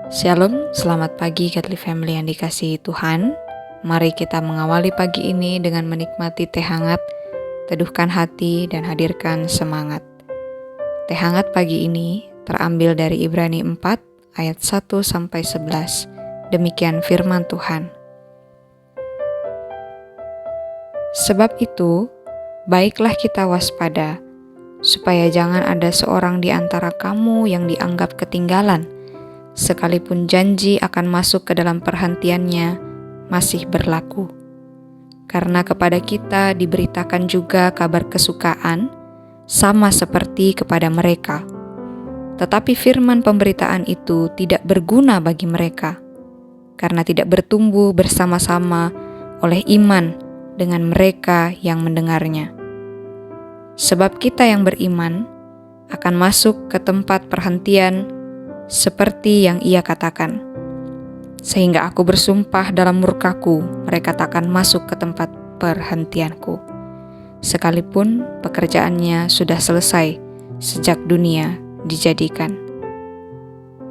Shalom, selamat pagi Godly Family yang dikasihi Tuhan. Mari kita mengawali pagi ini dengan menikmati teh hangat, teduhkan hati dan hadirkan semangat. Teh hangat pagi ini terambil dari Ibrani 4 ayat 1-11. Demikian firman Tuhan. Sebab itu, baiklah kita waspada, supaya jangan ada seorang di antara kamu yang dianggap ketinggalan, sekalipun janji akan masuk ke dalam perhentiannya masih berlaku. Karena kepada kita diberitakan juga kabar kesukaan, sama seperti kepada mereka. Tetapi firman pemberitaan itu tidak berguna bagi mereka, karena tidak bertumbuh bersama-sama oleh iman dengan mereka yang mendengarnya. Sebab kita yang beriman akan masuk ke tempat perhentian seperti yang ia katakan. Sehingga aku bersumpah dalam murkaku, mereka takkan masuk ke tempat perhentianku, sekalipun pekerjaannya sudah selesai sejak dunia dijadikan.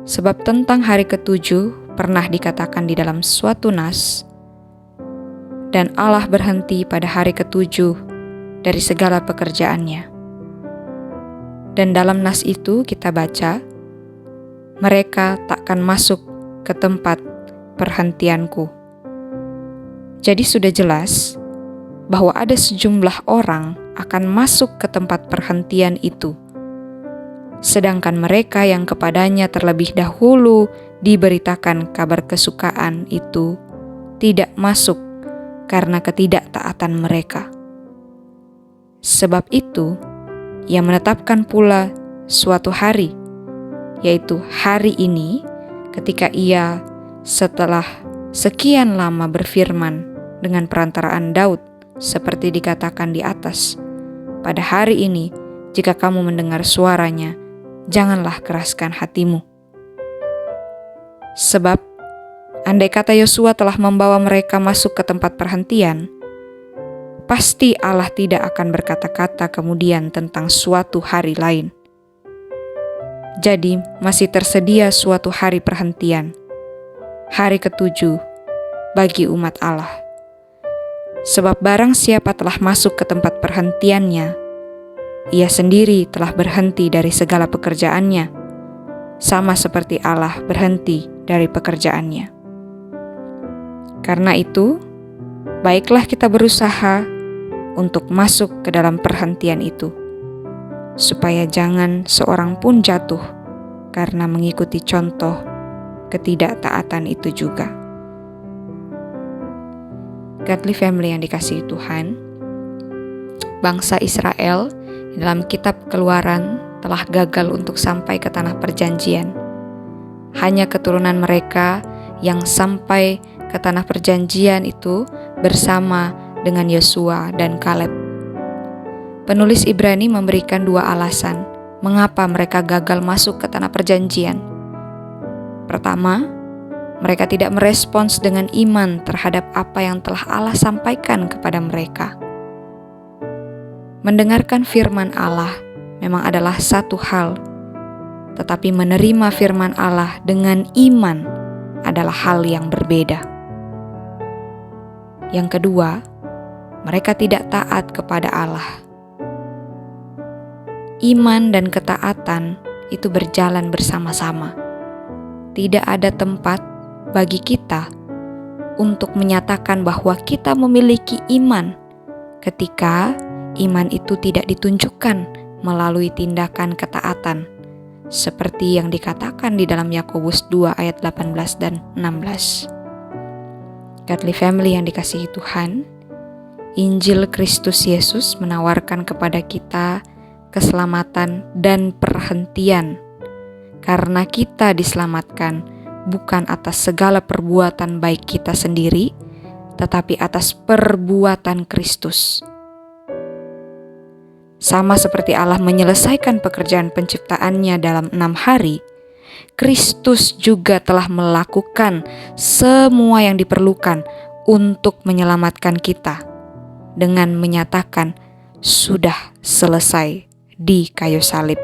Sebab tentang hari ketujuh pernah dikatakan di dalam suatu nas, dan Allah berhenti pada hari ketujuh dari segala pekerjaannya. Dan dalam nas itu kita baca, mereka takkan masuk ke tempat perhentianku. Jadi sudah jelas bahwa ada sejumlah orang akan masuk ke tempat perhentian itu, sedangkan mereka yang kepadanya terlebih dahulu diberitakan kabar kesukaan itu tidak masuk karena ketidaktaatan mereka. Sebab itu, Ia menetapkan pula suatu hari, yaitu hari ini, ketika Ia setelah sekian lama berfirman dengan perantaraan Daud, seperti dikatakan di atas, pada hari ini, jika kamu mendengar suaranya, janganlah keraskan hatimu. Sebab, andai kata Yosua telah membawa mereka masuk ke tempat perhentian, pasti Allah tidak akan berkata-kata kemudian tentang suatu hari lain. Jadi masih tersedia suatu hari perhentian, hari ketujuh bagi umat Allah. Sebab barang siapa telah masuk ke tempat perhentiannya, ia sendiri telah berhenti dari segala pekerjaannya, sama seperti Allah berhenti dari pekerjaannya. Karena itu, baiklah kita berusaha untuk masuk ke dalam perhentian itu, supaya jangan seorang pun jatuh karena mengikuti contoh ketidaktaatan itu juga. Godly Family yang dikasihi Tuhan, bangsa Israel dalam kitab Keluaran telah gagal untuk sampai ke tanah perjanjian. Hanya keturunan mereka yang sampai ke tanah perjanjian itu bersama dengan Yosua dan Kaleb. Penulis Ibrani memberikan dua alasan mengapa mereka gagal masuk ke tanah perjanjian. Pertama, mereka tidak merespons dengan iman terhadap apa yang telah Allah sampaikan kepada mereka. Mendengarkan firman Allah memang adalah satu hal, tetapi menerima firman Allah dengan iman adalah hal yang berbeda. Yang kedua, mereka tidak taat kepada Allah. Iman dan ketaatan itu berjalan bersama-sama. Tidak ada tempat bagi kita untuk menyatakan bahwa kita memiliki iman ketika iman itu tidak ditunjukkan melalui tindakan ketaatan, seperti yang dikatakan di dalam Yakobus 2 ayat 18 dan 16. Godly Family yang dikasihi Tuhan, Injil Kristus Yesus menawarkan kepada kita keselamatan dan perhentian, karena kita diselamatkan bukan atas segala perbuatan baik kita sendiri, tetapi atas perbuatan Kristus. Sama seperti Allah menyelesaikan pekerjaan penciptaannya dalam 6 hari, Kristus juga telah melakukan semua yang diperlukan untuk menyelamatkan kita dengan menyatakan sudah selesai di kayu salib.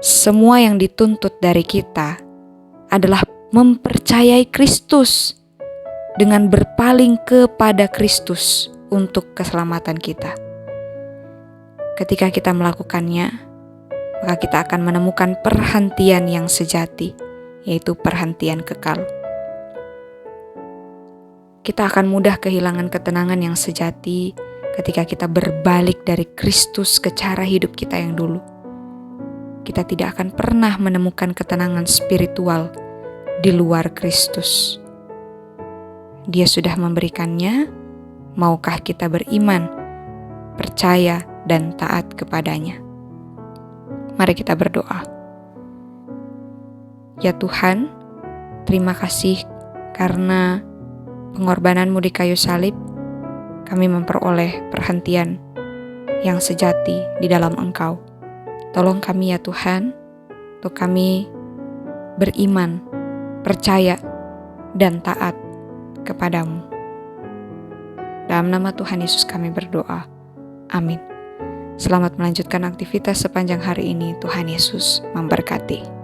Semua yang dituntut dari kita adalah mempercayai Kristus dengan berpaling kepada Kristus untuk keselamatan kita. Ketika kita melakukannya, maka kita akan menemukan perhentian yang sejati, yaitu perhentian kekal. Kita akan mudah kehilangan ketenangan yang sejati ketika kita berbalik dari Kristus ke cara hidup kita yang dulu. Kita tidak akan pernah menemukan ketenangan spiritual di luar Kristus. Dia sudah memberikannya, maukah kita beriman, percaya, dan taat kepadanya? Mari kita berdoa. Ya Tuhan, terima kasih karena pengorbananmu di kayu salib, kami memperoleh perhentian yang sejati di dalam Engkau. Tolong kami ya Tuhan, untuk kami beriman, percaya, dan taat kepadamu. Dalam nama Tuhan Yesus kami berdoa. Amin. Selamat melanjutkan aktivitas sepanjang hari ini. Tuhan Yesus memberkati.